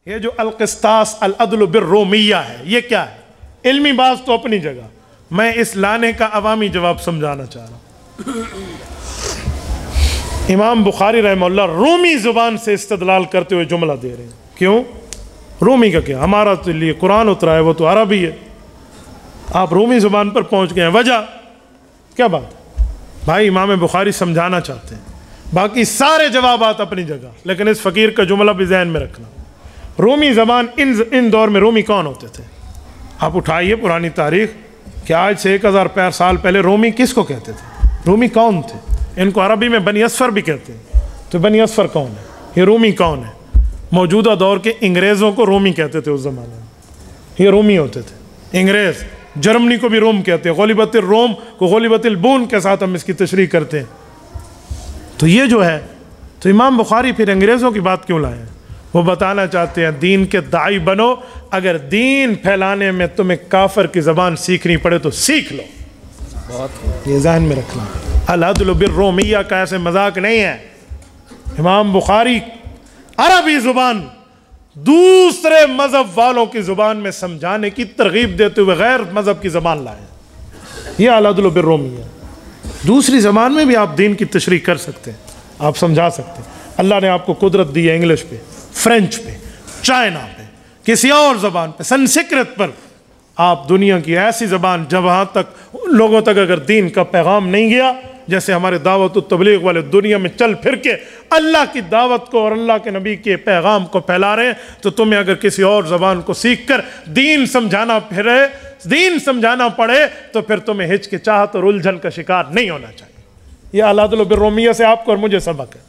یہ جو القسطاس العدل بالرومیہ ہے، یہ کیا ہے؟ علمی بات تو اپنی جگہ، میں اس لانے کا عوامی جواب سمجھانا چاہ رہا ہوں۔ امام بخاری رحمہ اللہ رومی زبان سے استدلال کرتے ہوئے جملہ دے رہے ہیں۔ کیوں؟ رومی کا کیا؟ ہمارا تو لیے قرآن اترا ہے، وہ تو عربی ہے، آپ رومی زبان پر پہنچ گئے ہیں، وجہ کیا بات ہے؟ بھائی امام بخاری سمجھانا چاہتے ہیں، باقی سارے جوابات اپنی جگہ، لیکن اس فقیر کا جملہ بھی ذہن میں رکھنا۔ رومی زبان ان دور میں رومی کون ہوتے تھے؟ آپ اٹھائیے پرانی تاریخ کہ آج سے 1000 سال پہلے رومی کس کو کہتے تھے؟ رومی کون تھے؟ ان کو عربی میں بنی اصفر بھی کہتے ہیں، تو بنی اصفر کون ہے؟ یہ رومی کون ہے؟ موجودہ دور کے انگریزوں کو رومی کہتے تھے اس زمانے میں، یہ رومی ہوتے تھے انگریز۔ جرمنی کو بھی روم کہتے ہیں، غلبت الروم کو غلبت البون کے ساتھ ہم اس کی تشریح کرتے ہیں۔ تو یہ جو ہے، تو امام بخاری پھر انگریزوں کی بات کیوں لائے ہیں؟ وہ بتانا چاہتے ہیں دین کے داعی بنو، اگر دین پھیلانے میں تمہیں کافر کی زبان سیکھنی پڑے تو سیکھ لو، یہ ذہن میں رکھنا۔ العدل بالرومیہ کا ایسے مذاق نہیں ہے۔ امام بخاری عربی زبان دوسرے مذہب والوں کی زبان میں سمجھانے کی ترغیب دیتے ہوئے غیر مذہب کی زبان لائے، یہ العدل بالرومیہ۔ دوسری زبان میں بھی آپ دین کی تشریح کر سکتے ہیں، آپ سمجھا سکتے ہیں۔ اللہ نے آپ کو قدرت دی ہے انگلش پہ، فرینچ پہ، چائنا پہ، کسی اور زبان پہ، سنسکرت پر۔ آپ دنیا کی ایسی زبان جہاں تک لوگوں تک اگر دین کا پیغام نہیں گیا، جیسے ہمارے دعوت و تبلیغ والے دنیا میں چل پھر کے اللہ کی دعوت کو اور اللہ کے نبی کے پیغام کو پھیلا رہے ہیں، تو تمہیں اگر کسی اور زبان کو سیکھ کر دین سمجھانا پڑے تو پھر تمہیں ہچکچاہٹ اور الجھن کا شکار نہیں ہونا چاہیے۔ یہ العدل بالرومیہ سے آپ کو اور مجھے سبق ہے۔